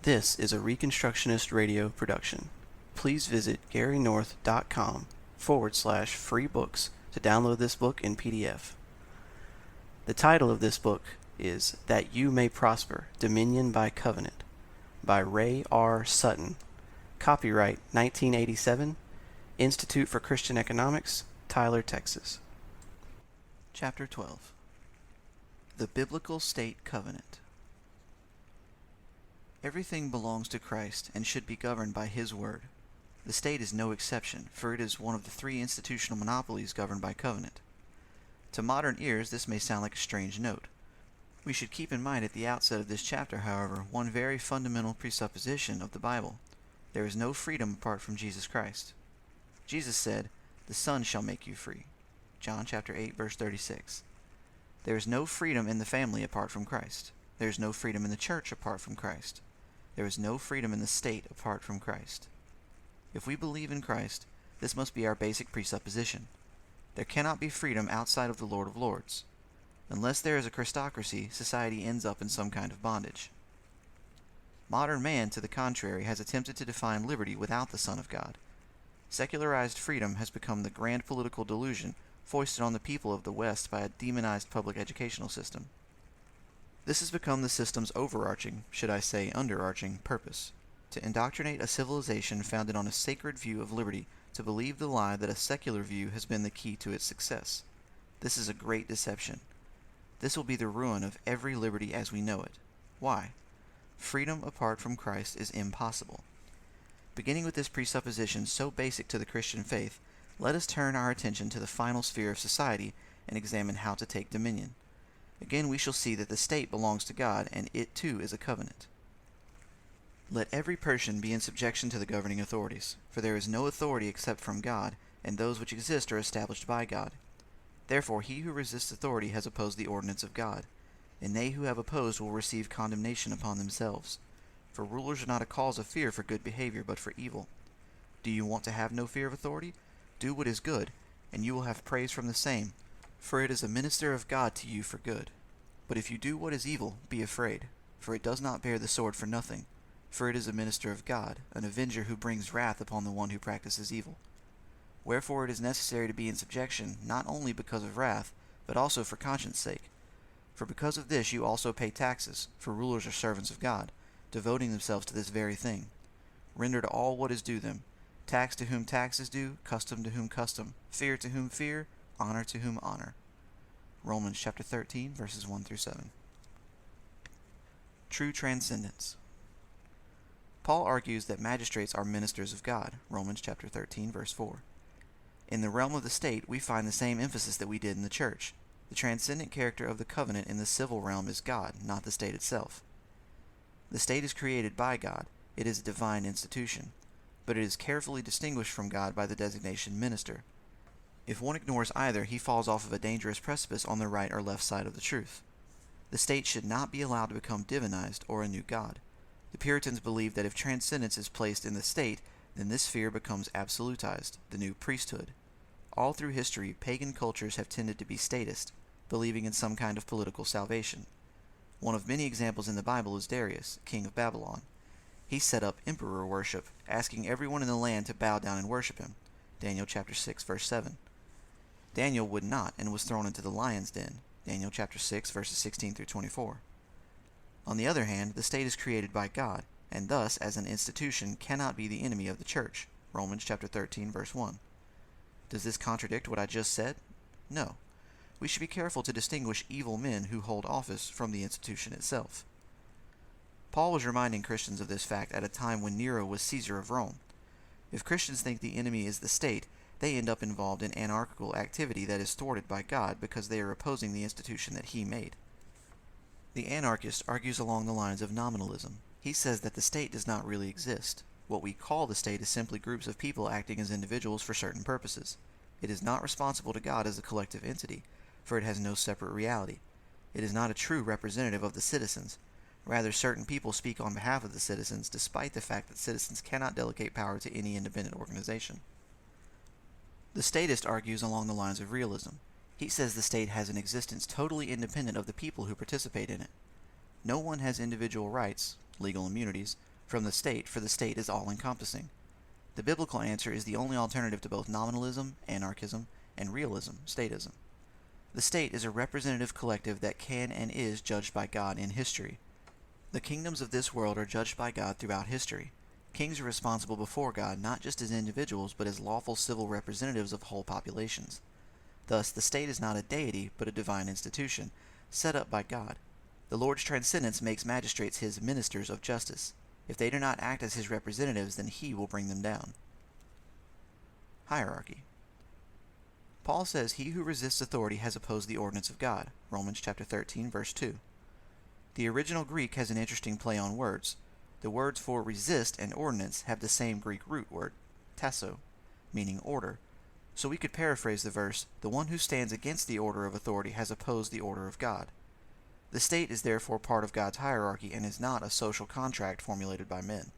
This is a Reconstructionist radio production. Please visit garynorth.com/free books to download this book in PDF. The title of this book is That You May Prosper, Dominion by Covenant by Ray R. Sutton. Copyright 1987, Institute for Christian Economics, Tyler, Texas. Chapter 12. The Biblical State Covenant. Everything belongs to Christ and should be governed by His word. The state is no exception, for it is one of the three institutional monopolies governed by covenant. To modern ears, this may sound like a strange note. We should keep in mind at the outset of this chapter, however, one very fundamental presupposition of the Bible. There is no freedom apart from Jesus Christ. Jesus said, "The Son shall make you free." John chapter 8, verse 36. There is no freedom in the family apart from Christ. There is no freedom in the church apart from Christ. There is no freedom in the state apart from Christ. If we believe in Christ, this must be our basic presupposition. There cannot be freedom outside of the Lord of Lords. Unless there is a Christocracy, society ends up in some kind of bondage. Modern man, to the contrary, has attempted to define liberty without the Son of God. Secularized freedom has become the grand political delusion foisted on the people of the West by a demonized public educational system. This has become the system's overarching, should I say underarching, purpose: to indoctrinate a civilization founded on a sacred view of liberty to believe the lie that a secular view has been the key to its success. This is a great deception. This will be the ruin of every liberty as we know it. Why? Freedom apart from Christ is impossible. Beginning with this presupposition so basic to the Christian faith, let us turn our attention to the final sphere of society and examine how to take dominion. Again we shall see that the state belongs to God, and it too is a covenant. Let every person be in subjection to the governing authorities, for there is no authority except from God, and those which exist are established by God. Therefore he who resists authority has opposed the ordinance of God, and they who have opposed will receive condemnation upon themselves. For rulers are not a cause of fear for good behavior, but for evil. Do you want to have no fear of authority? Do what is good, and you will have praise from the same, for it is a minister of God to you for good. But if you do what is evil, be afraid, for it does not bear the sword for nothing, for it is a minister of God, an avenger who brings wrath upon the one who practices evil. Wherefore it is necessary to be in subjection, not only because of wrath, but also for conscience sake. For because of this you also pay taxes, for rulers are servants of God, devoting themselves to this very thing. Render to all what is due them: tax to whom tax is due, custom to whom custom, fear to whom fear, honor to whom honor. Romans chapter 13, verses 1 through 7. True transcendence. Paul argues that magistrates are ministers of God. Romans chapter 13, verse 4. In the realm of the state, we find the same emphasis that we did in the church. The transcendent character of the covenant in the civil realm is God, not the state itself. The state is created by God. It is a divine institution, but it is carefully distinguished from God by the designation minister. If one ignores either, he falls off of a dangerous precipice on the right or left side of the truth. The state should not be allowed to become divinized or a new god. The Puritans believed that if transcendence is placed in the state, then this sphere becomes absolutized, the new priesthood. All through history, pagan cultures have tended to be statist, believing in some kind of political salvation. One of many examples in the Bible is Darius, king of Babylon. He set up emperor worship, asking everyone in the land to bow down and worship him. Daniel chapter 6, verse 7. Daniel would not, and was thrown into the lion's den. Daniel chapter 6, verses 16 through 24. On the other hand, the state is created by God, and thus, as an institution, cannot be the enemy of the church. Romans chapter 13, verse 1. Does this contradict what I just said? No. We should be careful to distinguish evil men who hold office from the institution itself. Paul was reminding Christians of this fact at a time when Nero was Caesar of Rome. If Christians think the enemy is the state, they end up involved in anarchical activity that is thwarted by God because they are opposing the institution that He made. The anarchist argues along the lines of nominalism. He says that the state does not really exist. What we call the state is simply groups of people acting as individuals for certain purposes. It is not responsible to God as a collective entity, for it has no separate reality. It is not a true representative of the citizens. Rather, certain people speak on behalf of the citizens, despite the fact that citizens cannot delegate power to any independent organization. The statist argues along the lines of realism. He says the state has an existence totally independent of the people who participate in it. No one has individual rights, legal immunities, from the state, for the state is all-encompassing. The biblical answer is the only alternative to both nominalism, anarchism, and realism, statism. The state is a representative collective that can and is judged by God in history. The kingdoms of this world are judged by God throughout history. Kings are responsible before God not just as individuals but as lawful civil representatives of whole populations. Thus, the state is not a deity but a divine institution, set up by God. The Lord's transcendence makes magistrates his ministers of justice. If they do not act as his representatives, then he will bring them down. Hierarchy. Paul says he who resists authority has opposed the ordinance of God. Romans chapter 13, verse 2. The original Greek has an interesting play on words. The words for resist and ordinance have the same Greek root word, tasso, meaning order. So we could paraphrase the verse, the one who stands against the order of authority has opposed the order of God. The state is therefore part of God's hierarchy and is not a social contract formulated by men.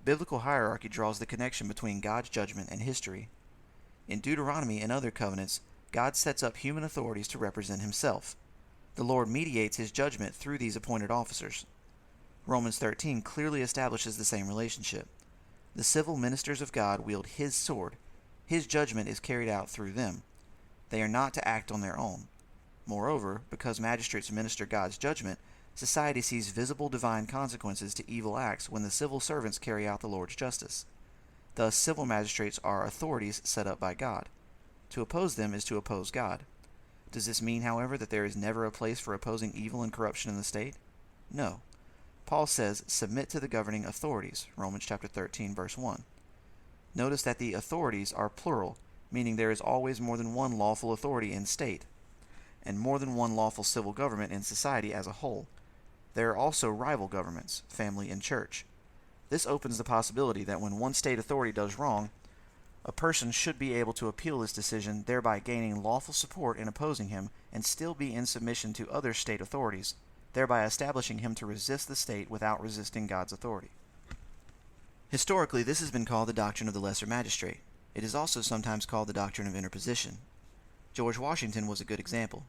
Biblical hierarchy draws the connection between God's judgment and history. In Deuteronomy and other covenants, God sets up human authorities to represent himself. The Lord mediates his judgment through these appointed officers. Romans 13 clearly establishes the same relationship. The civil ministers of God wield his sword. His judgment is carried out through them. They are not to act on their own. Moreover, because magistrates minister God's judgment, society sees visible divine consequences to evil acts when the civil servants carry out the Lord's justice. Thus, civil magistrates are authorities set up by God. To oppose them is to oppose God. Does this mean, however, that there is never a place for opposing evil and corruption in the state? No. Paul says, submit to the governing authorities, Romans chapter 13, verse 1. Notice that the authorities are plural, meaning there is always more than one lawful authority in state, and more than one lawful civil government in society as a whole. There are also rival governments, family and church. This opens the possibility that when one state authority does wrong, a person should be able to appeal this decision, thereby gaining lawful support in opposing him, and still be in submission to other state authorities, thereby establishing him to resist the state without resisting God's authority. Historically, this has been called the doctrine of the lesser magistrate. It is also sometimes called the doctrine of interposition. George Washington was a good example.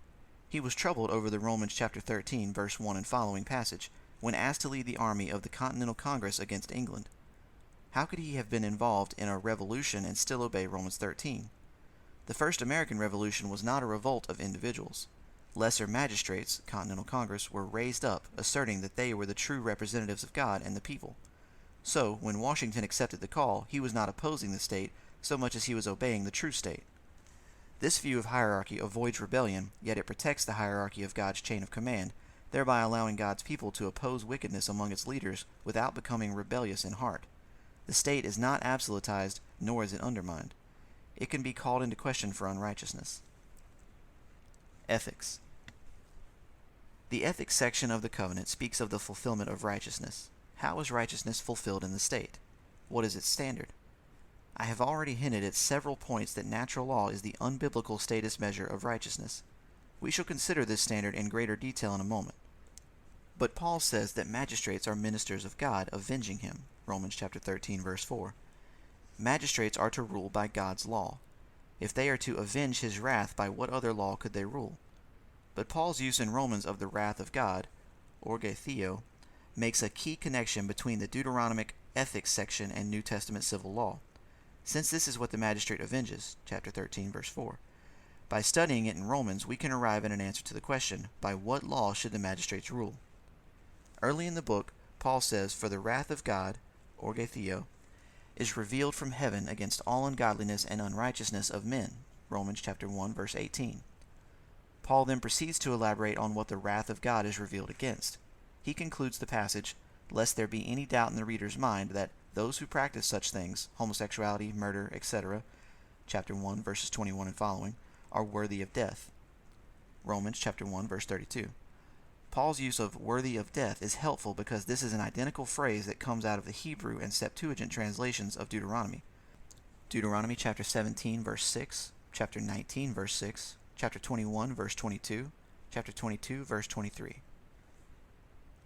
He was troubled over the Romans chapter 13, verse 1 and following passage, when asked to lead the army of the Continental Congress against England. How could he have been involved in a revolution and still obey Romans 13? The first American Revolution was not a revolt of individuals. Lesser magistrates, Continental Congress, were raised up, asserting that they were the true representatives of God and the people. So, when Washington accepted the call, he was not opposing the state so much as he was obeying the true state. This view of hierarchy avoids rebellion, yet it protects the hierarchy of God's chain of command, thereby allowing God's people to oppose wickedness among its leaders without becoming rebellious in heart. The state is not absolutized, nor is it undermined. It can be called into question for unrighteousness. Ethics. The ethics section of the covenant speaks of the fulfillment of righteousness. How is righteousness fulfilled in the state? What is its standard? I have already hinted at several points that natural law is the unbiblical status measure of righteousness. We shall consider this standard in greater detail in a moment. But Paul says that magistrates are ministers of God, avenging him. Romans chapter 13, verse 4. Magistrates are to rule by God's law. If they are to avenge his wrath, by what other law could they rule? But Paul's use in Romans of the wrath of God, orge theo, makes a key connection between the Deuteronomic ethics section and New Testament civil law. Since this is what the magistrate avenges, chapter 13, verse 4. By studying it in Romans, we can arrive at an answer to the question, by what law should the magistrates rule? Early in the book, Paul says, for the wrath of God, orge theo, is revealed from heaven against all ungodliness and unrighteousness of men, Romans chapter 1, verse 18. Paul then proceeds to elaborate on what the wrath of God is revealed against. He concludes the passage, lest there be any doubt in the reader's mind that those who practice such things, homosexuality, murder, etc., chapter 1, verses 21 and following, are worthy of death. Romans chapter 1, verse 32. Paul's use of worthy of death is helpful because this is an identical phrase that comes out of the Hebrew and Septuagint translations of Deuteronomy. Deuteronomy chapter 17, verse 6, chapter 19, verse 6, chapter 21, verse 22, chapter 22, verse 23.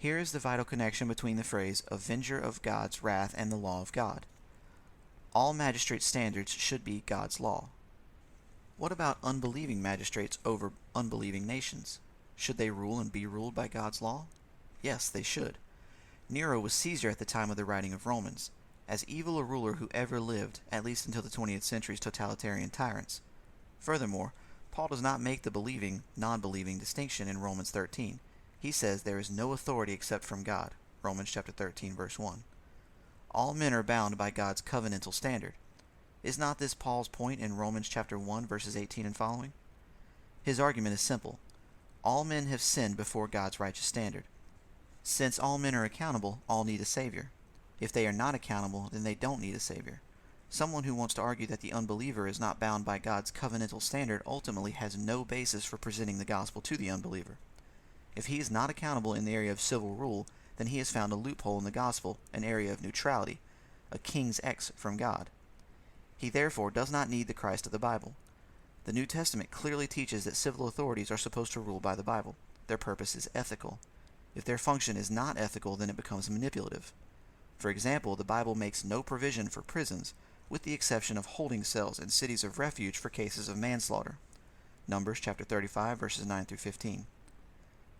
Here is the vital connection between the phrase avenger of God's wrath and the law of God. All magistrate standards should be God's law. What about unbelieving magistrates over unbelieving nations? Should they rule and be ruled by God's law? Yes, they should. Nero was Caesar at the time of the writing of Romans, as evil a ruler who ever lived, at least until the 20th century's totalitarian tyrants. Furthermore, Paul does not make the believing, non-believing distinction in Romans 13. He says there is no authority except from God, Romans chapter 13, verse 1. All men are bound by God's covenantal standard. Is not this Paul's point in Romans chapter 1, verses 18 and following? His argument is simple. All men have sinned before God's righteous standard. Since all men are accountable, all need a Savior. If they are not accountable, then they don't need a Savior. Someone who wants to argue that the unbeliever is not bound by God's covenantal standard ultimately has no basis for presenting the gospel to the unbeliever. If he is not accountable in the area of civil rule, then he has found a loophole in the gospel, an area of neutrality, a king's X from God. He therefore does not need the Christ of the Bible. The New Testament clearly teaches that civil authorities are supposed to rule by the Bible. Their purpose is ethical. If their function is not ethical, then it becomes manipulative. For example, the Bible makes no provision for prisons, with the exception of holding cells and cities of refuge for cases of manslaughter. Numbers chapter 35, verses 9 through 15.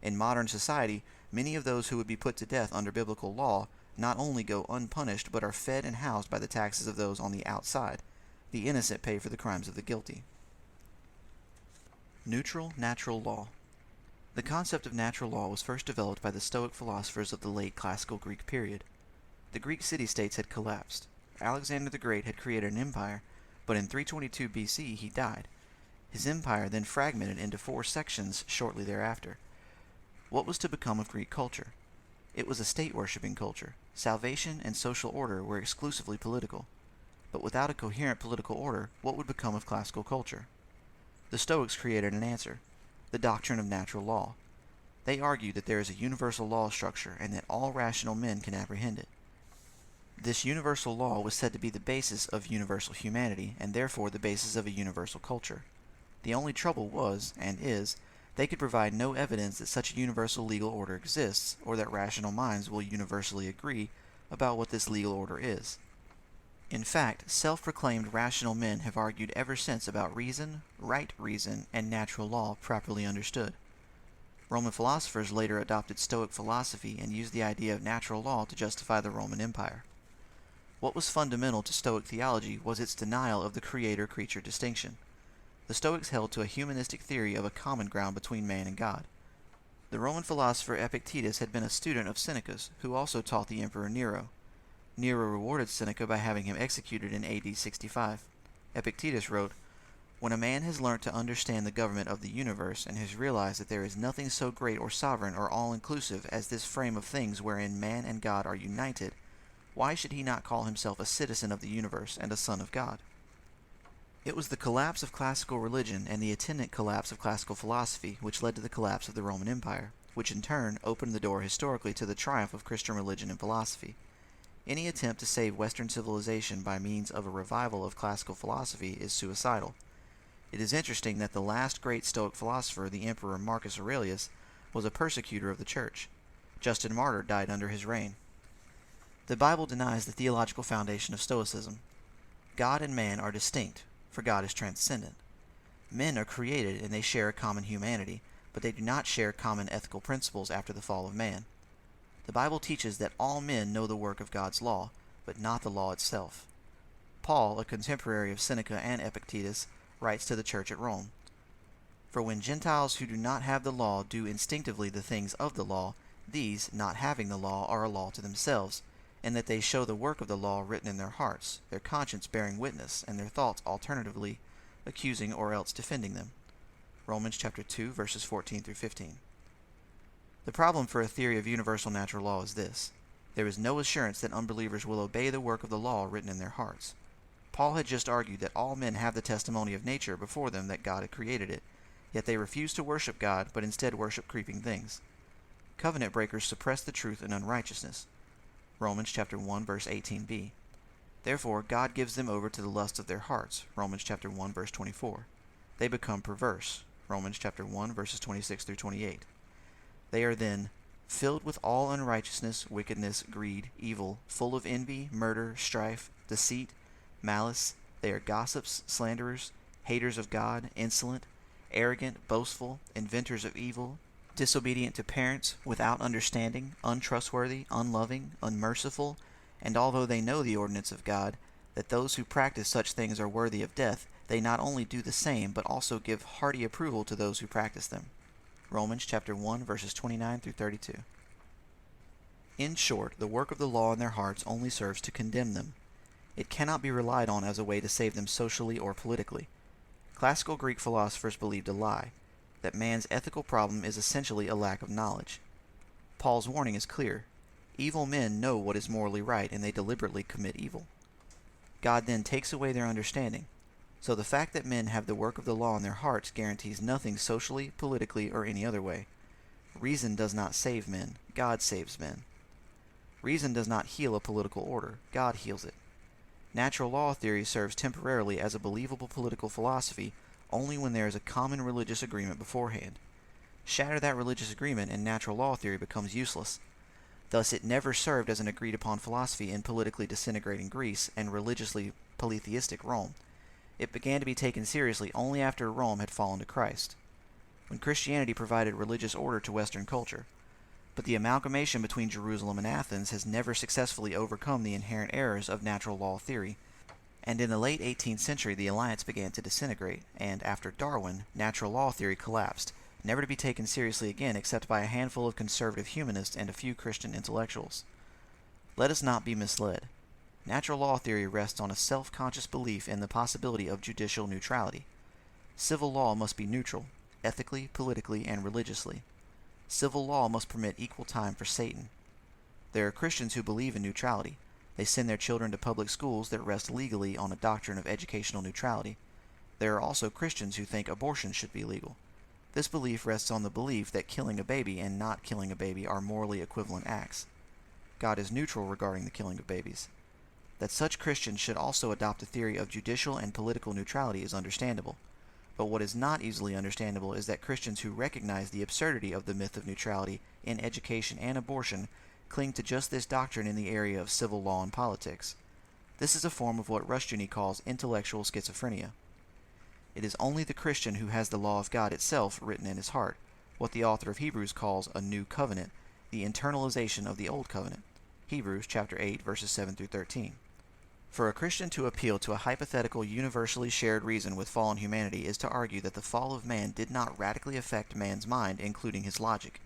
In modern society, many of those who would be put to death under biblical law not only go unpunished, but are fed and housed by the taxes of those on the outside. The innocent pay for the crimes of the guilty. Neutral natural law. The concept of natural law was first developed by the Stoic philosophers of the late classical Greek period. The Greek city-states had collapsed. Alexander the Great had created an empire, but in 322 BC he died. His empire then fragmented into 4 sections shortly thereafter. What was to become of Greek culture? It was a state-worshipping culture. Salvation and social order were exclusively political. But without a coherent political order, what would become of classical culture? The Stoics created an answer: the doctrine of natural law. They argued that there is a universal law structure and that all rational men can apprehend it. This universal law was said to be the basis of universal humanity, and therefore the basis of a universal culture. The only trouble was, and is, they could provide no evidence that such a universal legal order exists, or that rational minds will universally agree about what this legal order is. In fact, self-proclaimed rational men have argued ever since about reason, right reason, and natural law properly understood. Roman philosophers later adopted Stoic philosophy and used the idea of natural law to justify the Roman Empire. What was fundamental to Stoic theology was its denial of the creator-creature distinction. The Stoics held to a humanistic theory of a common ground between man and God. The Roman philosopher Epictetus had been a student of Seneca's, who also taught the Emperor Nero. Nero rewarded Seneca by having him executed in AD 65. Epictetus wrote, "When a man has learnt to understand the government of the universe, and has realized that there is nothing so great or sovereign or all-inclusive as this frame of things wherein man and God are united, why should he not call himself a citizen of the universe and a son of God?" It was the collapse of classical religion and the attendant collapse of classical philosophy which led to the collapse of the Roman Empire, which in turn opened the door historically to the triumph of Christian religion and philosophy. Any attempt to save Western civilization by means of a revival of classical philosophy is suicidal. It is interesting that the last great Stoic philosopher, the Emperor Marcus Aurelius, was a persecutor of the Church. Justin Martyr died under his reign. The Bible denies the theological foundation of Stoicism. God and man are distinct, for God is transcendent. Men are created and they share a common humanity, but they do not share common ethical principles after the fall of man. The Bible teaches that all men know the work of God's law, but not the law itself. Paul, a contemporary of Seneca and Epictetus, writes to the church at Rome, "For when Gentiles who do not have the law do instinctively the things of the law, these, not having the law, are a law to themselves, and that they show the work of the law written in their hearts, their conscience bearing witness, and their thoughts alternatively accusing or else defending them." Romans chapter 2, verses 14 through 15. The problem for a theory of universal natural law is this: there is no assurance that unbelievers will obey the work of the law written in their hearts. Paul had just argued that all men have the testimony of nature before them that God had created it, yet they refuse to worship God, but instead worship creeping things. Covenant breakers suppress the truth in unrighteousness. Romans chapter 1, verse 18b. Therefore God gives them over to the lust of their hearts. Romans chapter 1, verse 24. They become perverse. Romans chapter 1, verses 26 through 28. They are then filled with all unrighteousness, wickedness, greed, evil, full of envy, murder, strife, deceit, malice. They are gossips, slanderers, haters of God, insolent, arrogant, boastful, inventors of evil, disobedient to parents, without understanding, untrustworthy, unloving, unmerciful, and although they know the ordinance of God, that those who practice such things are worthy of death, they not only do the same, but also give hearty approval to those who practice them. Romans chapter 1, verses 29 through 32. In short, the work of the law in their hearts only serves to condemn them. It cannot be relied on as a way to save them socially or politically. Classical Greek philosophers believed a lie, that man's ethical problem is essentially a lack of knowledge. Paul's warning is clear. Evil men know what is morally right, and they deliberately commit evil. God then takes away their understanding. So the fact that men have the work of the law in their hearts guarantees nothing socially, politically, or any other way. Reason does not save men. God saves men. Reason does not heal a political order. God heals it. Natural law theory serves temporarily as a believable political philosophy only when there is a common religious agreement beforehand. Shatter that religious agreement and natural law theory becomes useless. Thus it never served as an agreed-upon philosophy in politically disintegrating Greece and religiously polytheistic Rome. It began to be taken seriously only after Rome had fallen to Christ, when Christianity provided religious order to Western culture. But the amalgamation between Jerusalem and Athens has never successfully overcome the inherent errors of natural law theory, and in the late 18th century the alliance began to disintegrate, and after Darwin, natural law theory collapsed, never to be taken seriously again except by a handful of conservative humanists and a few Christian intellectuals. Let us not be misled. Natural law theory rests on a self-conscious belief in the possibility of judicial neutrality. Civil law must be neutral, ethically, politically, and religiously. Civil law must permit equal time for Satan. There are Christians who believe in neutrality. They send their children to public schools that rest legally on a doctrine of educational neutrality. There are also Christians who think abortion should be legal. This belief rests on the belief that killing a baby and not killing a baby are morally equivalent acts. God is neutral regarding the killing of babies. That such Christians should also adopt a theory of judicial and political neutrality is understandable. But what is not easily understandable is that Christians who recognize the absurdity of the myth of neutrality in education and abortion cling to just this doctrine in the area of civil law and politics. This is a form of what Rushdoony calls intellectual schizophrenia. It is only the Christian who has the law of God itself written in his heart, what the author of Hebrews calls a new covenant, the internalization of the old covenant. Hebrews chapter 8, verses 7 through 13. For a Christian to appeal to a hypothetical universally shared reason with fallen humanity is to argue that the fall of man did not radically affect man's mind, including his logic.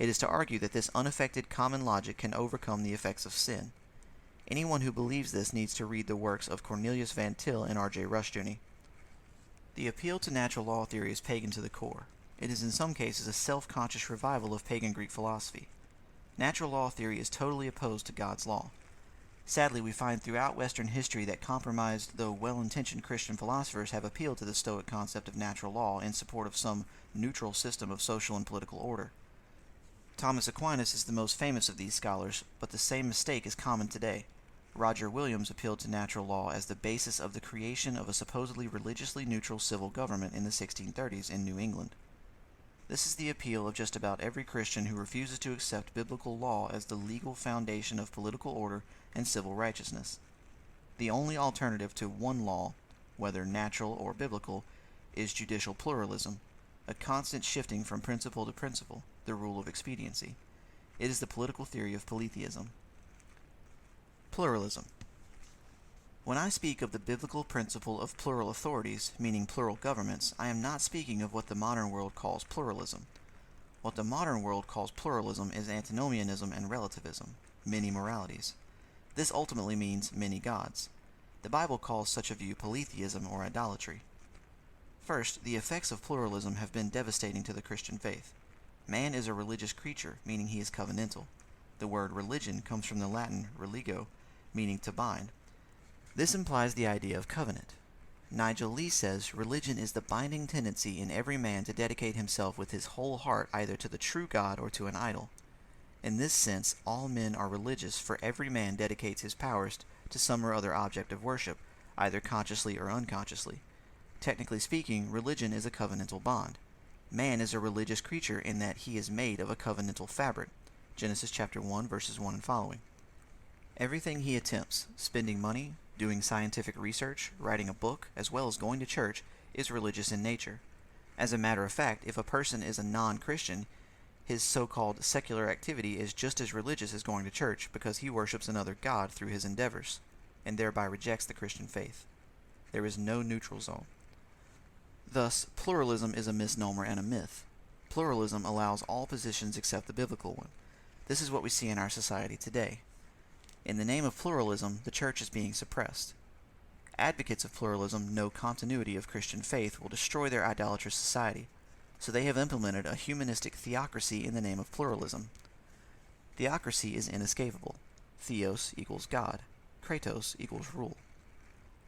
It is to argue that this unaffected common logic can overcome the effects of sin. Anyone who believes this needs to read the works of Cornelius Van Til and R.J. Rushdoony. The appeal to natural law theory is pagan to the core. It is in some cases a self-conscious revival of pagan Greek philosophy. Natural law theory is totally opposed to God's law. Sadly, we find throughout Western history that compromised, though well-intentioned Christian philosophers have appealed to the Stoic concept of natural law in support of some neutral system of social and political order. Thomas Aquinas is the most famous of these scholars, but the same mistake is common today. Roger Williams appealed to natural law as the basis of the creation of a supposedly religiously neutral civil government in the 1630s in New England. This is the appeal of just about every Christian who refuses to accept biblical law as the legal foundation of political order and civil righteousness. The only alternative to one law, whether natural or biblical, is judicial pluralism, a constant shifting from principle to principle, the rule of expediency. It is the political theory of polytheism. Pluralism. When I speak of the biblical principle of plural authorities, meaning plural governments, I am not speaking of what the modern world calls pluralism. What the modern world calls pluralism is antinomianism and relativism, many moralities. This ultimately means many gods. The Bible calls such a view polytheism or idolatry. First, the effects of pluralism have been devastating to the Christian faith. Man is a religious creature, meaning he is covenantal. The word religion comes from the Latin religio, meaning to bind. This implies the idea of covenant. Nigel Lee says religion is the binding tendency in every man to dedicate himself with his whole heart either to the true God or to an idol. In this sense, all men are religious, for every man dedicates his powers to some or other object of worship, either consciously or unconsciously. Technically speaking, religion is a covenantal bond. Man is a religious creature in that he is made of a covenantal fabric. Genesis chapter 1, verses 1 and following. Everything he attempts, spending money, doing scientific research, writing a book, as well as going to church, is religious in nature. As a matter of fact, if a person is a non-Christian, his so-called secular activity is just as religious as going to church because he worships another god through his endeavors, and thereby rejects the Christian faith. There is no neutral zone. Thus, pluralism is a misnomer and a myth. Pluralism allows all positions except the biblical one. This is what we see in our society today. In the name of pluralism, the church is being suppressed. Advocates of pluralism know continuity of Christian faith will destroy their idolatrous society, so they have implemented a humanistic theocracy in the name of pluralism. Theocracy is inescapable. Theos equals God. Kratos equals rule.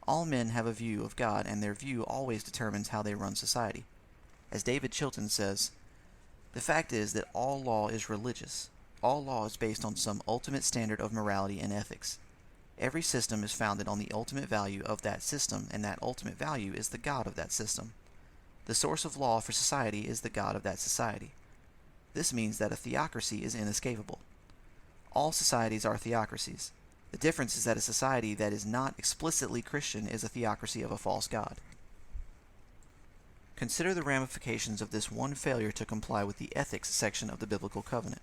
All men have a view of God, and their view always determines how they run society. As David Chilton says, "The fact is that all law is religious. All law is based on some ultimate standard of morality and ethics. Every system is founded on the ultimate value of that system, and that ultimate value is the God of that system. The source of law for society is the God of that society. This means that a theocracy is inescapable. All societies are theocracies. The difference is that a society that is not explicitly Christian is a theocracy of a false god." Consider the ramifications of this one failure to comply with the ethics section of the biblical covenant.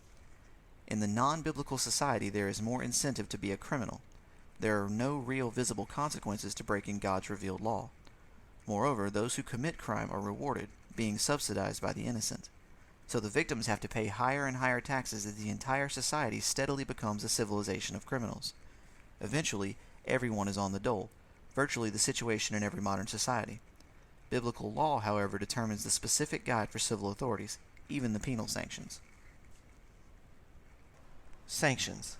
In the non-biblical society, there is more incentive to be a criminal. There are no real visible consequences to breaking God's revealed law. Moreover, those who commit crime are rewarded, being subsidized by the innocent. So the victims have to pay higher and higher taxes as the entire society steadily becomes a civilization of criminals. Eventually, everyone is on the dole, virtually the situation in every modern society. Biblical law, however, determines the specific guide for civil authorities, even the penal sanctions. Sanctions.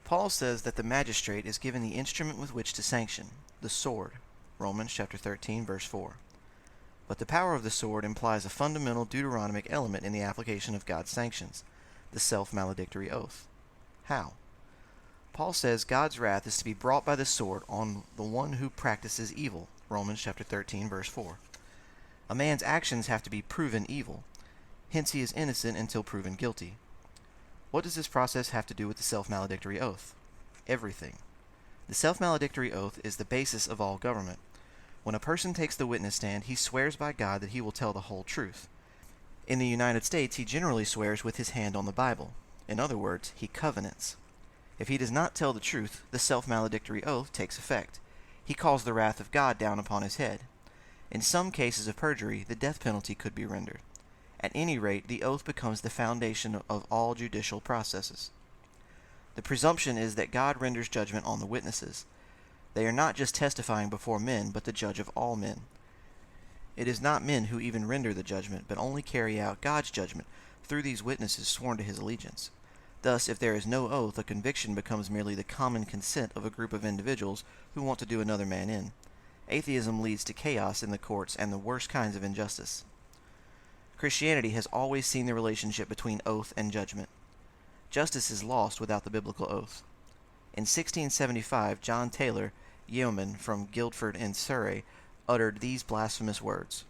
Paul says that the magistrate is given the instrument with which to sanction, the sword, Romans chapter 13, verse 4. But the power of the sword implies a fundamental Deuteronomic element in the application of God's sanctions, the self-maledictory oath. How? Paul says God's wrath is to be brought by the sword on the one who practices evil, Romans chapter 13, verse 4. A man's actions have to be proven evil, hence he is innocent until proven guilty. What does this process have to do with the self-maledictory oath? Everything. The self-maledictory oath is the basis of all government. When a person takes the witness stand, he swears by God that he will tell the whole truth. In the United States, he generally swears with his hand on the Bible. In other words, he covenants. If he does not tell the truth, the self-maledictory oath takes effect. He calls the wrath of God down upon his head. In some cases of perjury, the death penalty could be rendered. At any rate, the oath becomes the foundation of all judicial processes. The presumption is that God renders judgment on the witnesses. They are not just testifying before men, but the judge of all men. It is not men who even render the judgment, but only carry out God's judgment through these witnesses sworn to his allegiance. Thus, if there is no oath, a conviction becomes merely the common consent of a group of individuals who want to do another man in. Atheism leads to chaos in the courts and the worst kinds of injustice. Christianity has always seen the relationship between oath and judgment. Justice is lost without the biblical oath. In 1675, John Taylor, yeoman from Guildford in Surrey, uttered these blasphemous words: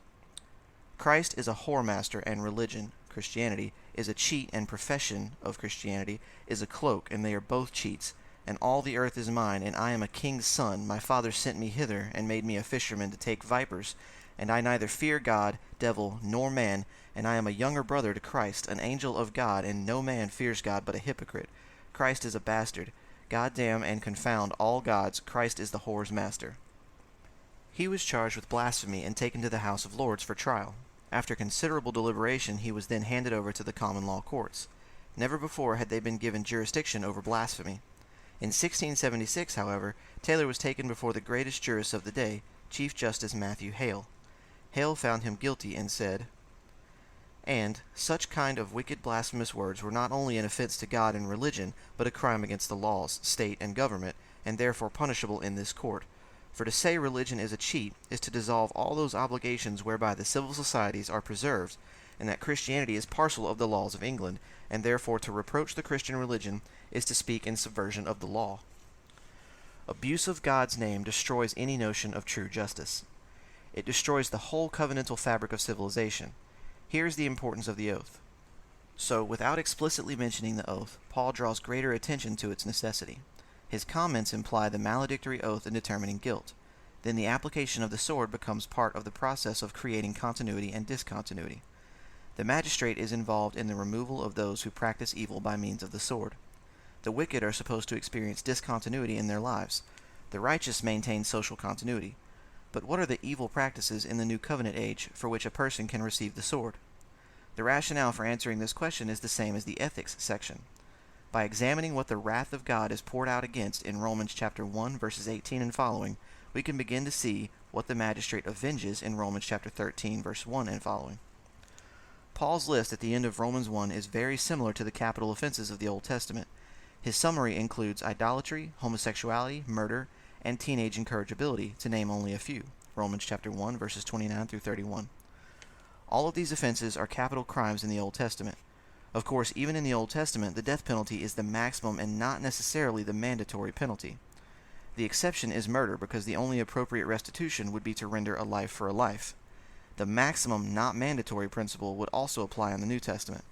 "Christ is a whoremaster, and religion, Christianity, is a cheat, and profession of Christianity is a cloak, and they are both cheats. And all the earth is mine, and I am a king's son. My father sent me hither, and made me a fisherman to take vipers. And I neither fear God, devil, nor man, and I am a younger brother to Christ, an angel of God, and no man fears God but a hypocrite. Christ is a bastard. God damn and confound all gods. Christ is the whore's master." He was charged with blasphemy and taken to the House of Lords for trial. After considerable deliberation, he was then handed over to the common law courts. Never before had they been given jurisdiction over blasphemy. In 1676, however, Taylor was taken before the greatest jurist of the day, Chief Justice Matthew Hale. Hale found him guilty and said, "And such kind of wicked blasphemous words were not only an offense to God and religion, but a crime against the laws, state, and government, and therefore punishable in this court. For to say religion is a cheat is to dissolve all those obligations whereby the civil societies are preserved, and that Christianity is parcel of the laws of England, and therefore to reproach the Christian religion is to speak in subversion of the law." Abuse of God's name destroys any notion of true justice. It destroys the whole covenantal fabric of civilization. Here is the importance of the oath. So, without explicitly mentioning the oath, Paul draws greater attention to its necessity. His comments imply the maledictory oath in determining guilt. Then the application of the sword becomes part of the process of creating continuity and discontinuity. The magistrate is involved in the removal of those who practice evil by means of the sword. The wicked are supposed to experience discontinuity in their lives. The righteous maintain social continuity. But what are the evil practices in the New Covenant age for which a person can receive the sword? The rationale for answering this question is the same as the ethics section. By examining what the wrath of God is poured out against in Romans chapter 1 verses 18 and following, we can begin to see what the magistrate avenges in Romans chapter 13 verse 1 and following. Paul's list at the end of Romans 1 is very similar to the capital offenses of the Old Testament. His summary includes idolatry, homosexuality, murder, and teenage incorrigibility, to name only a few. Romans chapter 1 verses 29 through 31. All of these offenses are capital crimes in the Old Testament. Of course, even in the Old Testament, the death penalty is the maximum and not necessarily the mandatory penalty. The exception is murder, because the only appropriate restitution would be to render a life for a life. The maximum not mandatory principle would also apply in the New Testament.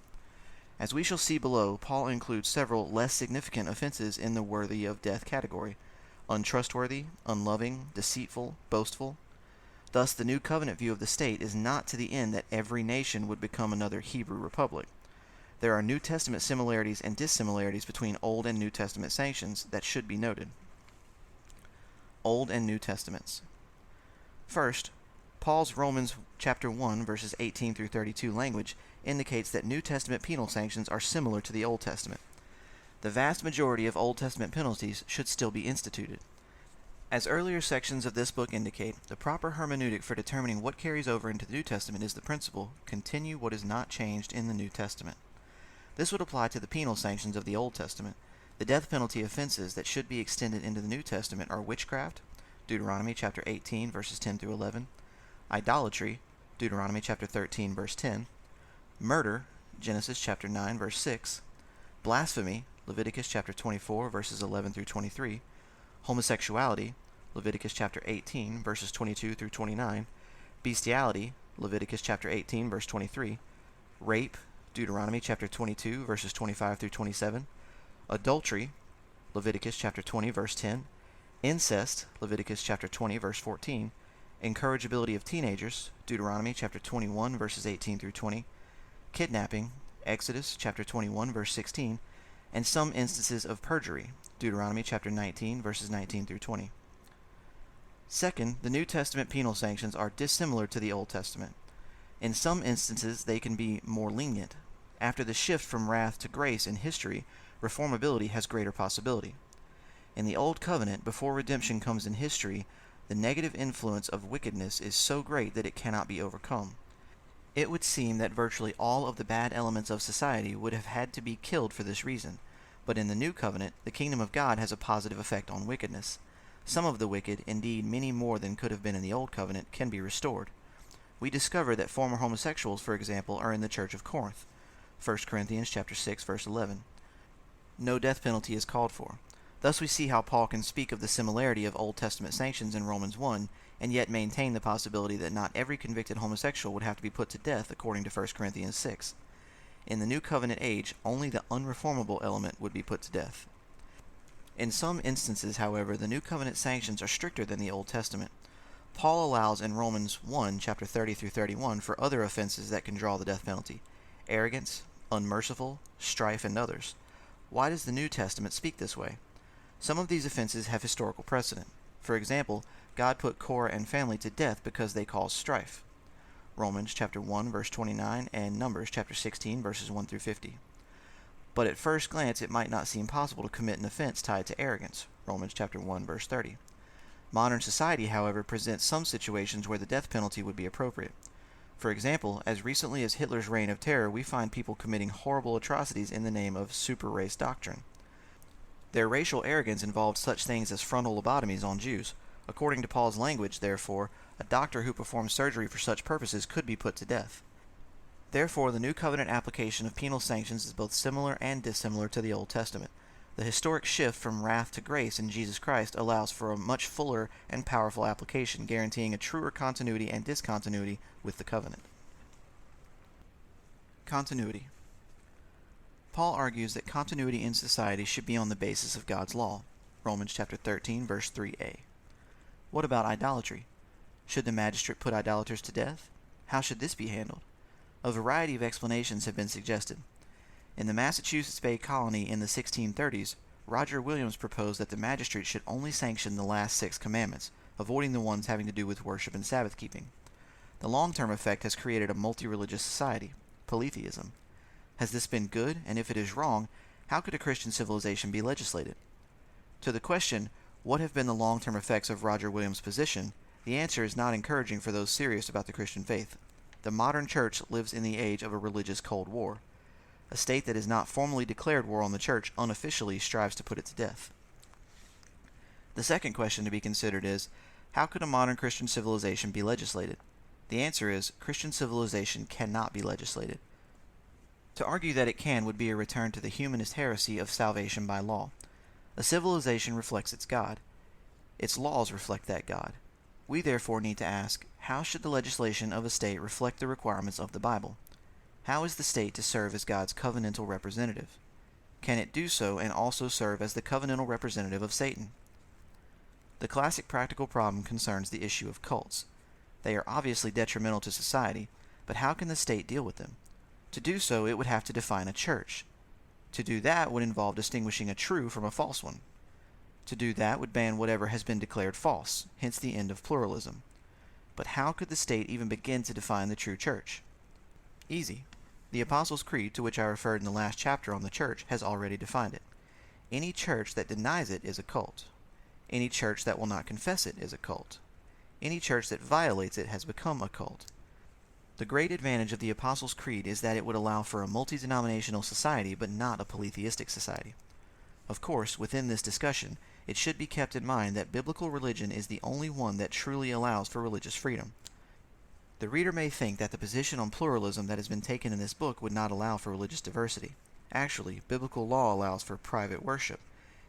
As we shall see below, Paul includes several less significant offenses in the worthy of death category: untrustworthy, unloving, deceitful, boastful. Thus, the New Covenant view of the state is not to the end that every nation would become another Hebrew republic. There are New Testament similarities and dissimilarities between Old and New Testament sanctions that should be noted. Old and New Testaments. First, Paul's Romans chapter 1 verses 18 through 32 language indicates that New Testament penal sanctions are similar to the Old Testament. The vast majority of Old Testament penalties should still be instituted. As earlier sections of this book indicate, the proper hermeneutic for determining what carries over into the New Testament is the principle, continue what is not changed in the New Testament. This would apply to the penal sanctions of the Old Testament. The death penalty offenses that should be extended into the New Testament are witchcraft, Deuteronomy chapter 18 verses 10 through 11, idolatry, Deuteronomy chapter 13 verse 10, murder, Genesis chapter 9 verse 6, blasphemy, Leviticus chapter 24 verses 11 through 23, homosexuality, Leviticus chapter 18 verses 22 through 29, bestiality, Leviticus chapter 18 verse 23, rape, Deuteronomy chapter 22 verses 25 through 27, adultery, Leviticus chapter 20 verse 10, incest, Leviticus chapter 20 verse 14, incorrigibility of teenagers, Deuteronomy chapter 21 verses 18 through 20, kidnapping, Exodus chapter 21 verse 16, and some instances of perjury, Deuteronomy chapter 19 verses 19 through 20. Second, the New Testament penal sanctions are dissimilar to the Old Testament. In some instances, they can be more lenient. After the shift from wrath to grace in history, reformability has greater possibility. In the Old Covenant, before redemption comes in history, the negative influence of wickedness is so great that it cannot be overcome. It would seem that virtually all of the bad elements of society would have had to be killed for this reason. But in the New Covenant, the kingdom of God has a positive effect on wickedness. Some of the wicked, indeed many more than could have been in the Old Covenant, can be restored. We discover that former homosexuals, for example, are in the church of Corinth. 1 Corinthians chapter 6, verse 11. No death penalty is called for. Thus we see how Paul can speak of the similarity of Old Testament sanctions in Romans 1, and yet maintain the possibility that not every convicted homosexual would have to be put to death according to 1 Corinthians 6. In the New Covenant age, only the unreformable element would be put to death. In some instances, however, the New Covenant sanctions are stricter than the Old Testament. Paul allows in Romans 1, chapter 30 through 31, for other offenses that can draw the death penalty: arrogance, unmerciful, strife, and others. Why does the New Testament speak this way? Some of these offenses have historical precedent. For example, God put Korah and family to death because they caused strife. Romans chapter 1, verse 29, and Numbers chapter 16, verses 1 through 50. But at first glance, it might not seem possible to commit an offense tied to arrogance. Romans chapter 1, verse 30. Modern society, however, presents some situations where the death penalty would be appropriate. For example, as recently as Hitler's reign of terror, we find people committing horrible atrocities in the name of super-race doctrine. Their racial arrogance involved such things as frontal lobotomies on Jews. According to Paul's language, therefore, a doctor who performed surgery for such purposes could be put to death. Therefore, the New Covenant application of penal sanctions is both similar and dissimilar to the Old Testament. The historic shift from wrath to grace in Jesus Christ allows for a much fuller and powerful application, guaranteeing a truer continuity and discontinuity with the covenant. Continuity. Paul argues that continuity in society should be on the basis of God's law. Romans chapter 13, verse 3a. What about idolatry? Should the magistrate put idolaters to death? How should this be handled? A variety of explanations have been suggested. In the Massachusetts Bay Colony in the 1630s, Roger Williams proposed that the magistrates should only sanction the last 6 commandments, avoiding the ones having to do with worship and Sabbath keeping. The long-term effect has created a multi-religious society, polytheism. Has this been good, and if it is wrong, how could a Christian civilization be legislated? To the question, what have been the long-term effects of Roger Williams' position, the answer is not encouraging for those serious about the Christian faith. The modern church lives in the age of a religious Cold War. A state that has not formally declared war on the church unofficially strives to put it to death. The second question to be considered is, how could a modern Christian civilization be legislated? The answer is, Christian civilization cannot be legislated. To argue that it can would be a return to the humanist heresy of salvation by law. A civilization reflects its God. Its laws reflect that God. We therefore need to ask, how should the legislation of a state reflect the requirements of the Bible? How is the state to serve as God's covenantal representative? Can it do so and also serve as the covenantal representative of Satan? The classic practical problem concerns the issue of cults. They are obviously detrimental to society, but how can the state deal with them? To do so, it would have to define a church. To do that would involve distinguishing a true from a false one. To do that would ban whatever has been declared false, hence the end of pluralism. But how could the state even begin to define the true church? Easy. The Apostles' Creed, to which I referred in the last chapter on the church, has already defined it. Any church that denies it is a cult. Any church that will not confess it is a cult. Any church that violates it has become a cult. The great advantage of the Apostles' Creed is that it would allow for a multi-denominational society, but not a polytheistic society. Of course, within this discussion, it should be kept in mind that biblical religion is the only one that truly allows for religious freedom. The reader may think that the position on pluralism that has been taken in this book would not allow for religious diversity. Actually, biblical law allows for private worship.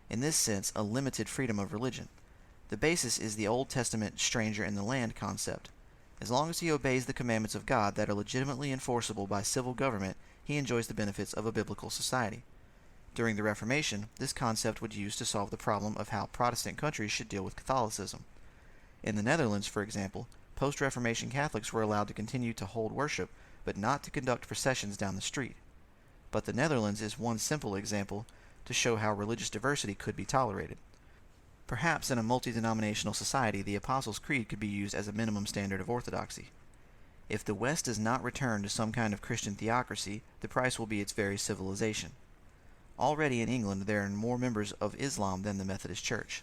In this sense, a limited freedom of religion. The basis is the Old Testament stranger in the land concept. As long as he obeys the commandments of God that are legitimately enforceable by civil government, he enjoys the benefits of a biblical society. During the Reformation, this concept was used to solve the problem of how Protestant countries should deal with Catholicism. In the Netherlands, for example, post-Reformation Catholics were allowed to continue to hold worship, but not to conduct processions down the street. But the Netherlands is one simple example to show how religious diversity could be tolerated. Perhaps in a multi-denominational society, the Apostles' Creed could be used as a minimum standard of orthodoxy. If the West does not return to some kind of Christian theocracy, the price will be its very civilization. Already in England, there are more members of Islam than the Methodist Church.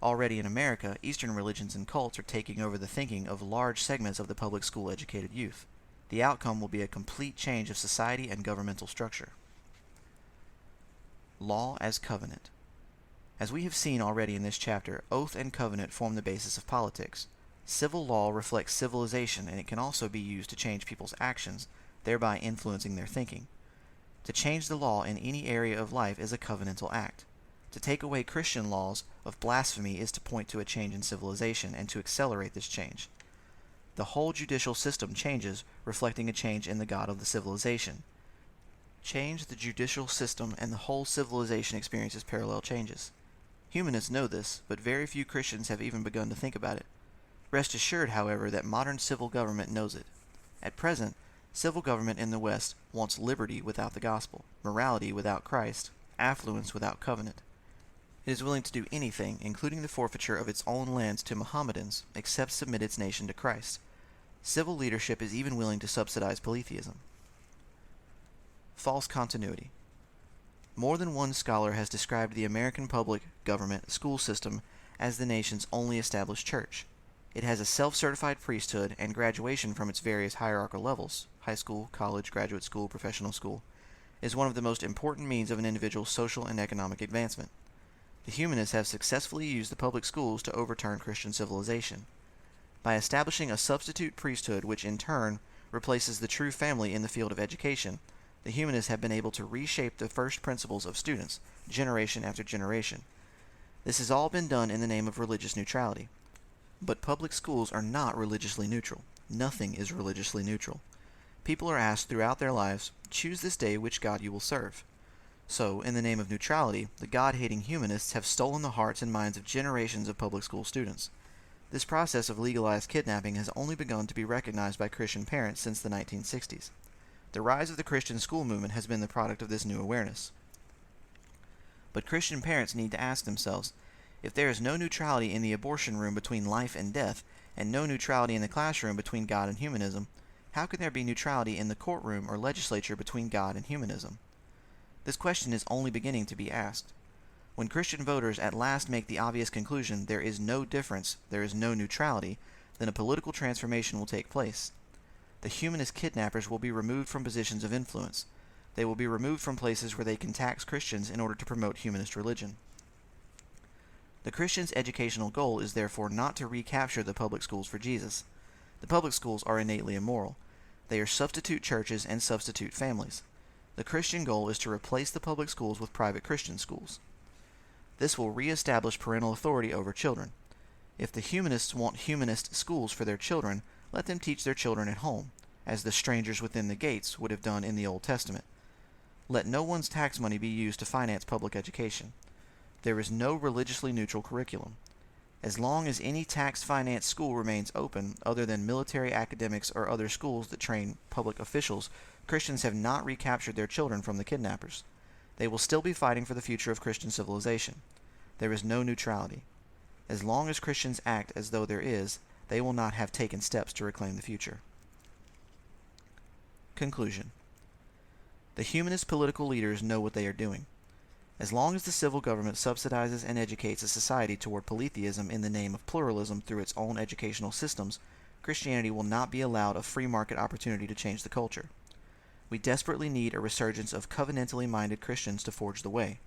Already in America, Eastern religions and cults are taking over the thinking of large segments of the public school-educated youth. The outcome will be a complete change of society and governmental structure. Law as covenant. As we have seen already in this chapter, oath and covenant form the basis of politics. Civil law reflects civilization, and it can also be used to change people's actions, thereby influencing their thinking. To change the law in any area of life is a covenantal act. To take away Christian laws of blasphemy is to point to a change in civilization and to accelerate this change. The whole judicial system changes, reflecting a change in the God of the civilization. Change the judicial system and the whole civilization experiences parallel changes. Humanists know this, but very few Christians have even begun to think about it. Rest assured, however, that modern civil government knows it. At present, civil government in the West wants liberty without the gospel, morality without Christ, affluence without covenant. It is willing to do anything, including the forfeiture of its own lands to Mohammedans, except submit its nation to Christ. Civil leadership is even willing to subsidize polytheism. False continuity. More than one scholar has described the American public government school system as the nation's only established church. It has a self-certified priesthood and graduation from its various hierarchical levels, high school, college, graduate school, professional school, is one of the most important means of an individual's social and economic advancement. The humanists have successfully used the public schools to overturn Christian civilization. By establishing a substitute priesthood which in turn replaces the true family in the field of education, the humanists have been able to reshape the first principles of students, generation after generation. This has all been done in the name of religious neutrality. But public schools are not religiously neutral. Nothing is religiously neutral. People are asked throughout their lives, choose this day which God you will serve. So, in the name of neutrality, the God-hating humanists have stolen the hearts and minds of generations of public school students. This process of legalized kidnapping has only begun to be recognized by Christian parents since the 1960s. The rise of the Christian school movement has been the product of this new awareness. But Christian parents need to ask themselves, if there is no neutrality in the abortion room between life and death, and no neutrality in the classroom between God and humanism, how can there be neutrality in the courtroom or legislature between God and humanism? This question is only beginning to be asked. When Christian voters at last make the obvious conclusion there is no difference, there is no neutrality, then a political transformation will take place. The humanist kidnappers will be removed from positions of influence. They will be removed from places where they can tax Christians in order to promote humanist religion. The Christian's educational goal is therefore not to recapture the public schools for Jesus. The public schools are innately immoral. They are substitute churches and substitute families. The Christian goal is to replace the public schools with private Christian schools. This will reestablish parental authority over children. If the humanists want humanist schools for their children, let them teach their children at home, as the strangers within the gates would have done in the Old Testament. Let no one's tax money be used to finance public education. There is no religiously neutral curriculum. As long as any tax-financed school remains open, other than military academics or other schools that train public officials, Christians have not recaptured their children from the kidnappers. They will still be fighting for the future of Christian civilization. There is no neutrality. As long as Christians act as though there is, they will not have taken steps to reclaim the future. Conclusion. The humanist political leaders know what they are doing. As long as the civil government subsidizes and educates a society toward polytheism in the name of pluralism through its own educational systems, Christianity will not be allowed a free market opportunity to change the culture. We desperately need a resurgence of covenantally minded Christians to forge the way.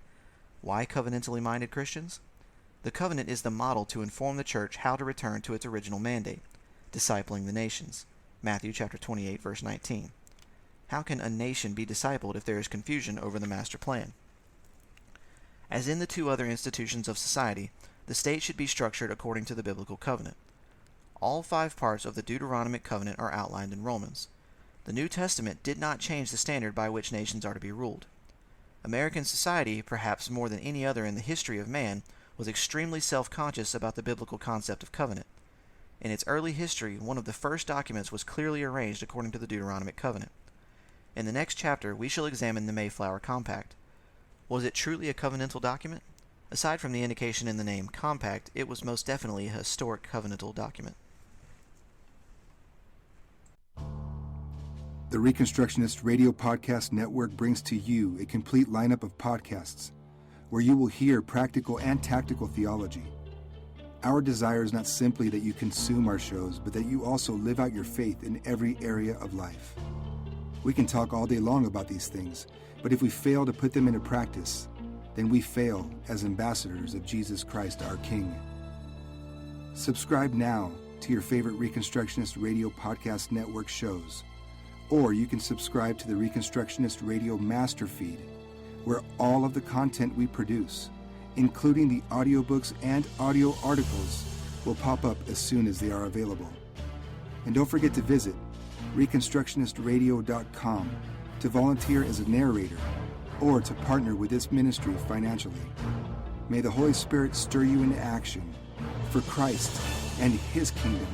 Why covenantally minded Christians? The covenant is the model to inform the church how to return to its original mandate, discipling the nations. Matthew chapter 28, verse 19. How can a nation be discipled if there is confusion over the master plan? As in the two other institutions of society, the state should be structured according to the biblical covenant. All 5 parts of the Deuteronomic covenant are outlined in Romans. The New Testament did not change the standard by which nations are to be ruled. American society, perhaps more than any other in the history of man, was extremely self-conscious about the biblical concept of covenant. In its early history, one of the first documents was clearly arranged according to the Deuteronomic covenant. In the next chapter, we shall examine the Mayflower Compact. Was it truly a covenantal document? Aside from the indication in the name compact, it was most definitely a historic covenantal document. The Reconstructionist Radio Podcast Network brings to you a complete lineup of podcasts where you will hear practical and tactical theology. Our desire is not simply that you consume our shows, but that you also live out your faith in every area of life. We can talk all day long about these things, but if we fail to put them into practice, then we fail as ambassadors of Jesus Christ, our King. Subscribe now to your favorite Reconstructionist Radio Podcast Network shows, or you can subscribe to the Reconstructionist Radio Master Feed, where all of the content we produce, including the audiobooks and audio articles, will pop up as soon as they are available. And don't forget to visit ReconstructionistRadio.com to volunteer as a narrator or to partner with this ministry financially. May the Holy Spirit stir you into action for Christ and His kingdom.